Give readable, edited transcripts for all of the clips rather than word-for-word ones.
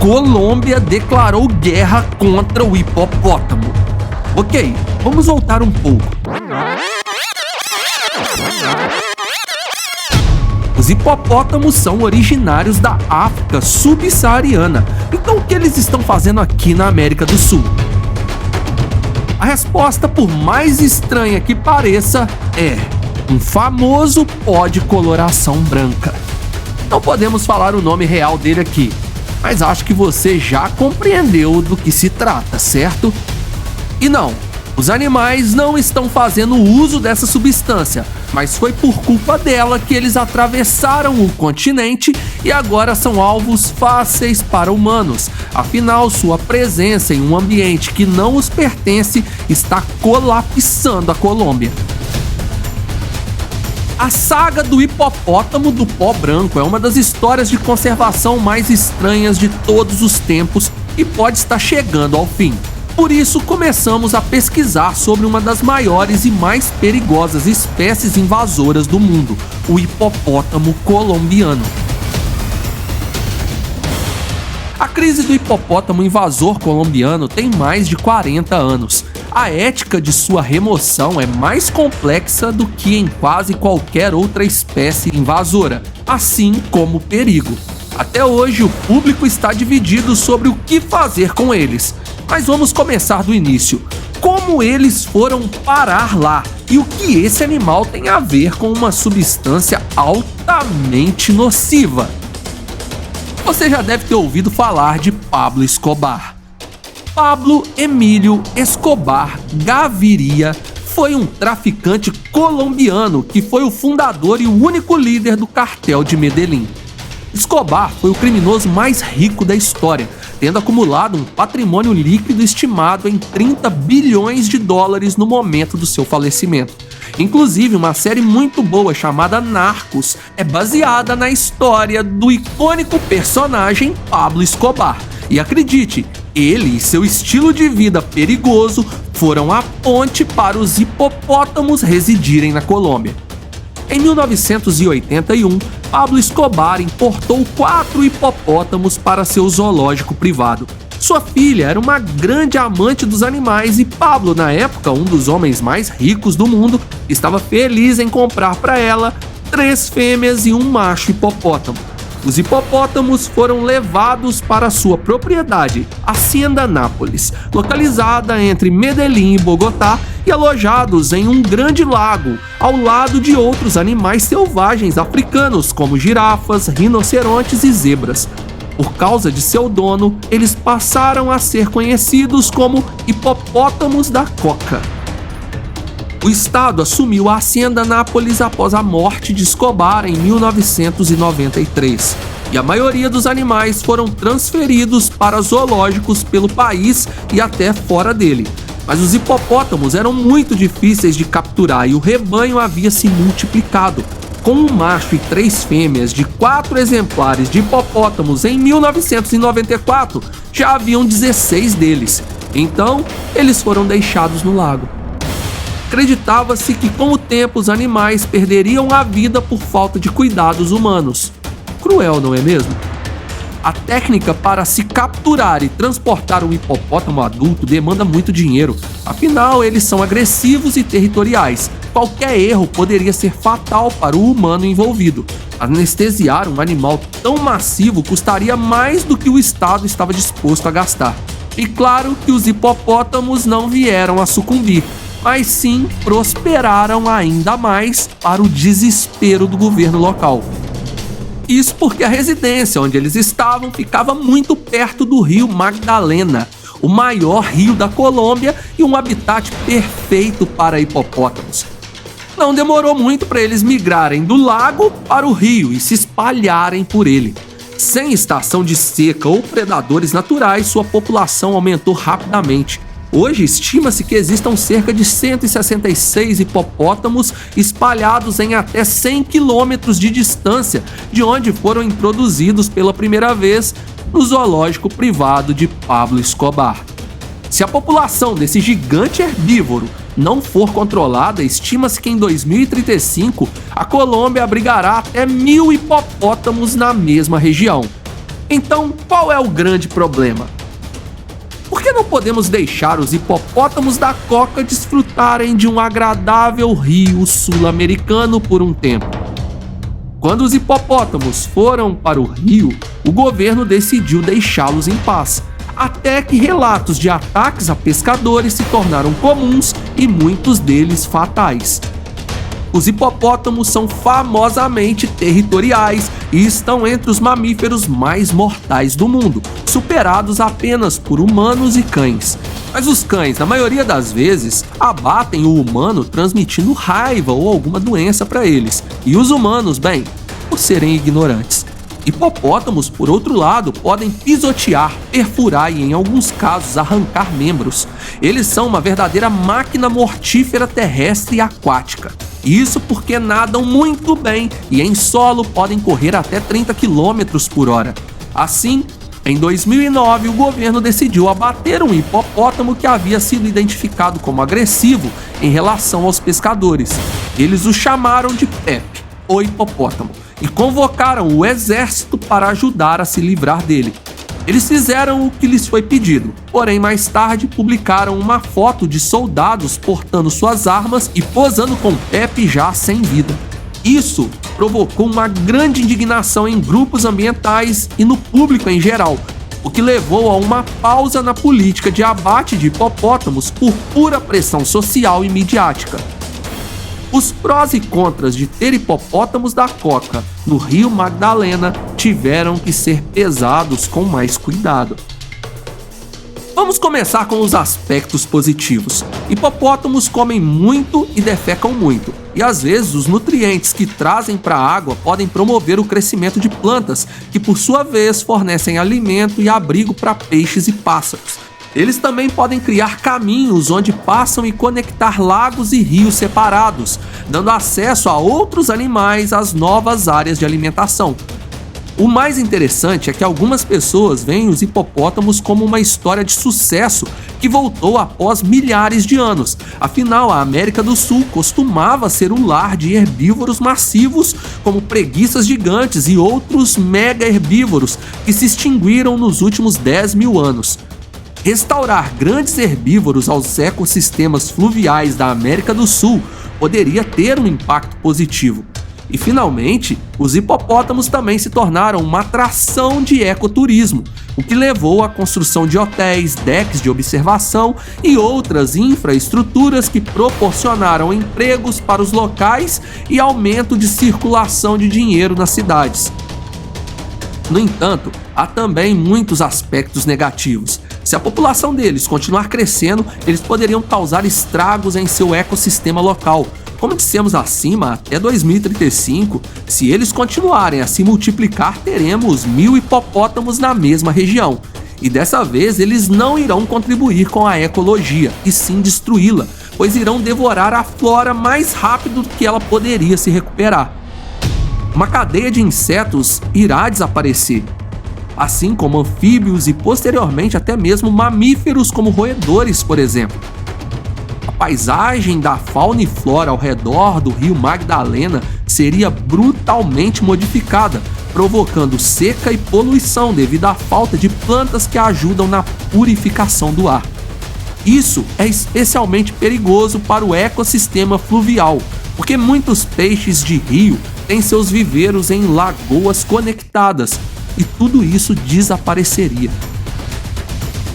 Colômbia declarou guerra contra o hipopótamo. Ok, vamos voltar um pouco. Os hipopótamos são originários da África subsaariana. Então o que eles estão fazendo aqui na América do Sul? A resposta, por mais estranha que pareça, é um famoso pó de coloração branca. Não podemos falar o nome real dele aqui, mas acho que você já compreendeu do que se trata, certo? E não, os animais não estão fazendo uso dessa substância, mas foi por culpa dela que eles atravessaram o continente e agora são alvos fáceis para humanos. Afinal, sua presença em um ambiente que não os pertence está colapsando a Colômbia. A saga do hipopótamo do pó branco é uma das histórias de conservação mais estranhas de todos os tempos e pode estar chegando ao fim. Por isso, começamos a pesquisar sobre uma das maiores e mais perigosas espécies invasoras do mundo, o hipopótamo colombiano. A crise do hipopótamo invasor colombiano tem mais de 40 anos. A ética de sua remoção é mais complexa do que em quase qualquer outra espécie invasora, assim como o perigo. Até hoje, o público está dividido sobre o que fazer com eles. Mas vamos começar do início. Como eles foram parar lá? E o que esse animal tem a ver com uma substância altamente nociva? Você já deve ter ouvido falar de Pablo Escobar. Pablo Emílio Escobar Gaviria foi um traficante colombiano que foi o fundador e o único líder do cartel de Medellín. Escobar foi o criminoso mais rico da história, tendo acumulado um patrimônio líquido estimado em 30 bilhões de dólares no momento do seu falecimento. Inclusive, uma série muito boa chamada Narcos é baseada na história do icônico personagem Pablo Escobar. E acredite, ele e seu estilo de vida perigoso foram a ponte para os hipopótamos residirem na Colômbia. Em 1981, Pablo Escobar importou 4 hipopótamos para seu zoológico privado. Sua filha era uma grande amante dos animais e Pablo, na época um dos homens mais ricos do mundo, estava feliz em comprar para ela 3 fêmeas e um macho hipopótamo. Os hipopótamos foram levados para sua propriedade, Hacienda Nápoles, localizada entre Medellín e Bogotá, e alojados em um grande lago, ao lado de outros animais selvagens africanos, como girafas, rinocerontes e zebras. Por causa de seu dono, eles passaram a ser conhecidos como hipopótamos da coca. O estado assumiu a Hacienda Nápoles após a morte de Escobar em 1993, e a maioria dos animais foram transferidos para zoológicos pelo país e até fora dele. Mas os hipopótamos eram muito difíceis de capturar e o rebanho havia se multiplicado. Com um macho e 3 fêmeas de 4 exemplares de hipopótamos em 1994, já haviam 16 deles. Então, eles foram deixados no lago. Acreditava-se que com o tempo os animais perderiam a vida por falta de cuidados humanos. Cruel, não é mesmo? A técnica para se capturar e transportar um hipopótamo adulto demanda muito dinheiro, afinal eles são agressivos e territoriais. Qualquer erro poderia ser fatal para o humano envolvido. Anestesiar um animal tão massivo custaria mais do que o Estado estava disposto a gastar. E claro que os hipopótamos não vieram a sucumbir, mas sim prosperaram ainda mais para o desespero do governo local. Isso porque a residência onde eles estavam ficava muito perto do rio Magdalena, o maior rio da Colômbia e um habitat perfeito para hipopótamos. Não demorou muito para eles migrarem do lago para o rio e se espalharem por ele. Sem estação de seca ou predadores naturais, sua população aumentou rapidamente. Hoje, estima-se que existam cerca de 166 hipopótamos espalhados em até 100 quilômetros de distância de onde foram introduzidos pela primeira vez no zoológico privado de Pablo Escobar. Se a população desse gigante herbívoro não for controlada, estima-se que em 2035 a Colômbia abrigará até 1.000 hipopótamos na mesma região. Então, qual é o grande problema? Por que não podemos deixar os hipopótamos da Coca desfrutarem de um agradável rio sul-americano por um tempo? Quando os hipopótamos foram para o rio, o governo decidiu deixá-los em paz, até que relatos de ataques a pescadores se tornaram comuns e muitos deles fatais. Os hipopótamos são famosamente territoriais e estão entre os mamíferos mais mortais do mundo, superados apenas por humanos e cães. Mas os cães, na maioria das vezes, abatem o humano transmitindo raiva ou alguma doença para eles. E os humanos, bem, por serem ignorantes. Hipopótamos, por outro lado, podem pisotear, perfurar e, em alguns casos, arrancar membros. Eles são uma verdadeira máquina mortífera terrestre e aquática. Isso porque nadam muito bem e em solo podem correr até 30 km por hora. Assim, em 2009, o governo decidiu abater um hipopótamo que havia sido identificado como agressivo em relação aos pescadores. Eles o chamaram de Pepe, o hipopótamo, e convocaram o exército para ajudar a se livrar dele. Eles fizeram o que lhes foi pedido, porém mais tarde publicaram uma foto de soldados portando suas armas e posando com Pepe já sem vida. Isso provocou uma grande indignação em grupos ambientais e no público em geral, o que levou a uma pausa na política de abate de hipopótamos por pura pressão social e midiática. Os prós e contras de ter hipopótamos da Coca no Rio Magdalena tiveram que ser pesados com mais cuidado. Vamos começar com os aspectos positivos. Hipopótamos comem muito e defecam muito, e às vezes os nutrientes que trazem para a água podem promover o crescimento de plantas, que por sua vez fornecem alimento e abrigo para peixes e pássaros. Eles também podem criar caminhos onde passam e conectar lagos e rios separados, dando acesso a outros animais às novas áreas de alimentação. O mais interessante é que algumas pessoas veem os hipopótamos como uma história de sucesso que voltou após milhares de anos. Afinal, a América do Sul costumava ser o lar de herbívoros massivos, como preguiças gigantes e outros mega herbívoros que se extinguiram nos últimos 10 mil anos. Restaurar grandes herbívoros aos ecossistemas fluviais da América do Sul poderia ter um impacto positivo. E, finalmente, os hipopótamos também se tornaram uma atração de ecoturismo, o que levou à construção de hotéis, decks de observação e outras infraestruturas que proporcionaram empregos para os locais e aumento de circulação de dinheiro nas cidades. No entanto, há também muitos aspectos negativos. Se a população deles continuar crescendo, eles poderiam causar estragos em seu ecossistema local. Como dissemos acima, até 2035, se eles continuarem a se multiplicar, teremos 1000 hipopótamos na mesma região. E dessa vez eles não irão contribuir com a ecologia, e sim destruí-la, pois irão devorar a flora mais rápido do que ela poderia se recuperar. Uma cadeia de insetos irá desaparecer, assim como anfíbios e posteriormente até mesmo mamíferos como roedores, por exemplo. A paisagem da fauna e flora ao redor do Rio Magdalena seria brutalmente modificada, provocando seca e poluição devido à falta de plantas que ajudam na purificação do ar. Isso é especialmente perigoso para o ecossistema fluvial, porque muitos peixes de rio têm seus viveiros em lagoas conectadas, e tudo isso desapareceria.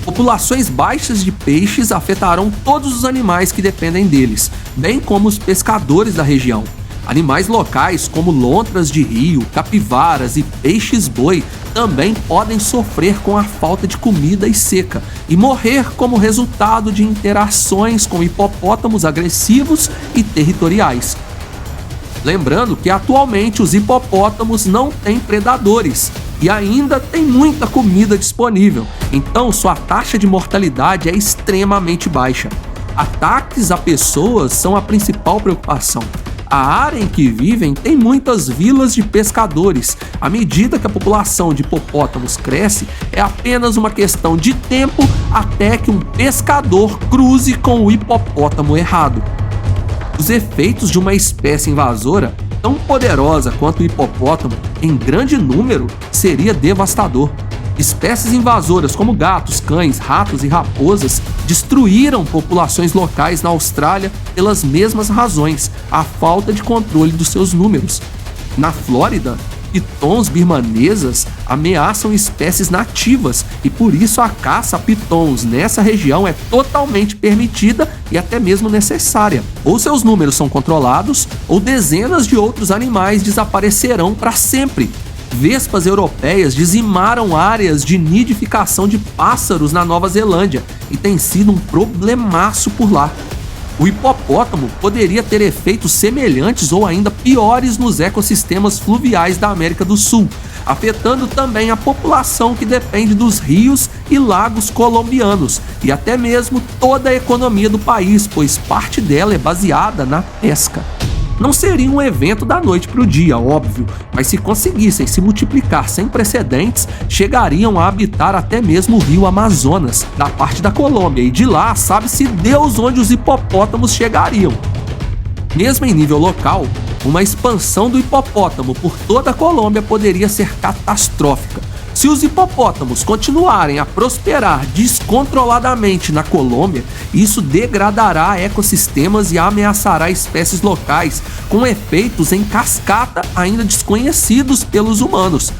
Populações baixas de peixes afetarão todos os animais que dependem deles, bem como os pescadores da região. Animais locais como lontras de rio, capivaras e peixes-boi também podem sofrer com a falta de comida e seca e morrer como resultado de interações com hipopótamos agressivos e territoriais. Lembrando que atualmente os hipopótamos não têm predadores e ainda tem muita comida disponível, então sua taxa de mortalidade é extremamente baixa. Ataques a pessoas são a principal preocupação. A área em que vivem tem muitas vilas de pescadores. À medida que a população de hipopótamos cresce, é apenas uma questão de tempo até que um pescador cruze com o hipopótamo errado. Os efeitos de uma espécie invasora tão poderosa quanto o hipopótamo, em grande número, seria devastador. Espécies invasoras como gatos, cães, ratos e raposas destruíram populações locais na Austrália pelas mesmas razões, a falta de controle dos seus números. Na Flórida, pitons birmanesas ameaçam espécies nativas e por isso a caça a pitons nessa região é totalmente permitida e até mesmo necessária. Ou seus números são controlados, ou dezenas de outros animais desaparecerão para sempre. Vespas europeias dizimaram áreas de nidificação de pássaros na Nova Zelândia e tem sido um problemaço por lá. O hipopótamo poderia ter efeitos semelhantes ou ainda piores nos ecossistemas fluviais da América do Sul, afetando também a população que depende dos rios e lagos colombianos e até mesmo toda a economia do país, pois parte dela é baseada na pesca. Não seria um evento da noite para o dia, óbvio, mas se conseguissem se multiplicar sem precedentes, chegariam a habitar até mesmo o rio Amazonas, da parte da Colômbia, e de lá sabe-se Deus onde os hipopótamos chegariam. Mesmo em nível local, uma expansão do hipopótamo por toda a Colômbia poderia ser catastrófica. Se os hipopótamos continuarem a prosperar descontroladamente na Colômbia, isso degradará ecossistemas e ameaçará espécies locais, com efeitos em cascata ainda desconhecidos pelos humanos.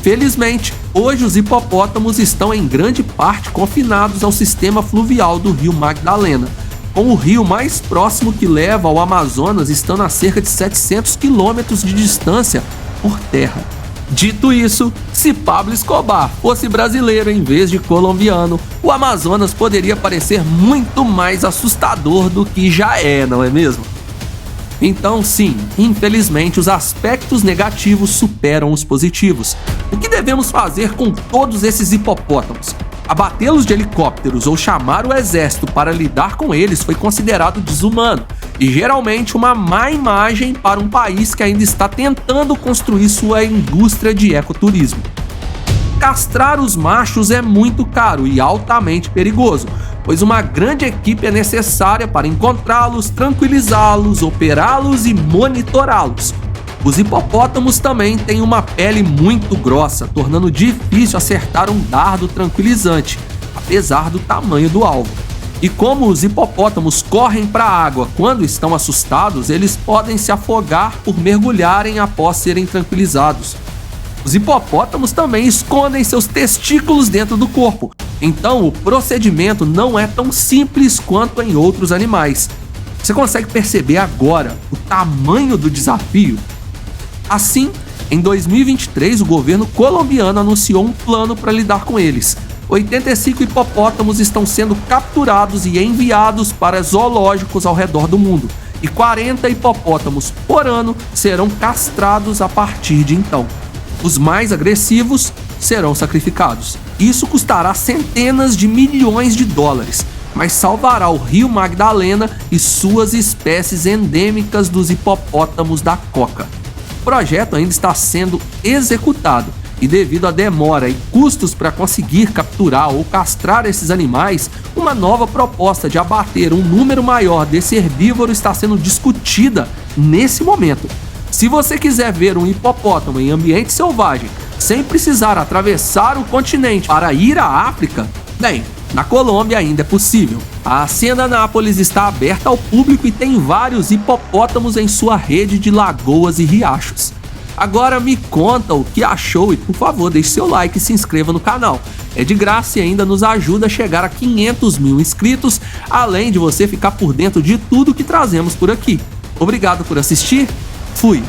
Felizmente, hoje os hipopótamos estão em grande parte confinados ao sistema fluvial do rio Magdalena, com o rio mais próximo que leva ao Amazonas estando a cerca de 700 quilômetros de distância por terra. Dito isso, se Pablo Escobar fosse brasileiro em vez de colombiano, o Amazonas poderia parecer muito mais assustador do que já é, não é mesmo? Então sim, infelizmente os aspectos negativos superam os positivos. O que devemos fazer com todos esses hipopótamos? Abatê-los de helicópteros ou chamar o exército para lidar com eles foi considerado desumano e geralmente uma má imagem para um país que ainda está tentando construir sua indústria de ecoturismo. Castrar os machos é muito caro e altamente perigoso, pois uma grande equipe é necessária para encontrá-los, tranquilizá-los, operá-los e monitorá-los. Os hipopótamos também têm uma pele muito grossa, tornando difícil acertar um dardo tranquilizante, apesar do tamanho do alvo. E como os hipopótamos correm para a água quando estão assustados, eles podem se afogar por mergulharem após serem tranquilizados. Os hipopótamos também escondem seus testículos dentro do corpo, então o procedimento não é tão simples quanto em outros animais. Você consegue perceber agora o tamanho do desafio? Assim, em 2023, o governo colombiano anunciou um plano para lidar com eles. 85 hipopótamos estão sendo capturados e enviados para zoológicos ao redor do mundo, e 40 hipopótamos por ano serão castrados a partir de então. Os mais agressivos serão sacrificados. Isso custará centenas de milhões de dólares, mas salvará o rio Magdalena e suas espécies endêmicas dos hipopótamos da coca. O projeto ainda está sendo executado e, devido à demora e custos para conseguir capturar ou castrar esses animais, uma nova proposta de abater um número maior desse herbívoro está sendo discutida nesse momento. Se você quiser ver um hipopótamo em ambiente selvagem sem precisar atravessar o continente para ir à África, bem, na Colômbia ainda é possível. A Hacienda Nápoles está aberta ao público e tem vários hipopótamos em sua rede de lagoas e riachos. Agora me conta o que achou e, por favor, deixe seu like e se inscreva no canal. É de graça e ainda nos ajuda a chegar a 500 mil inscritos, além de você ficar por dentro de tudo que trazemos por aqui. Obrigado por assistir, fui!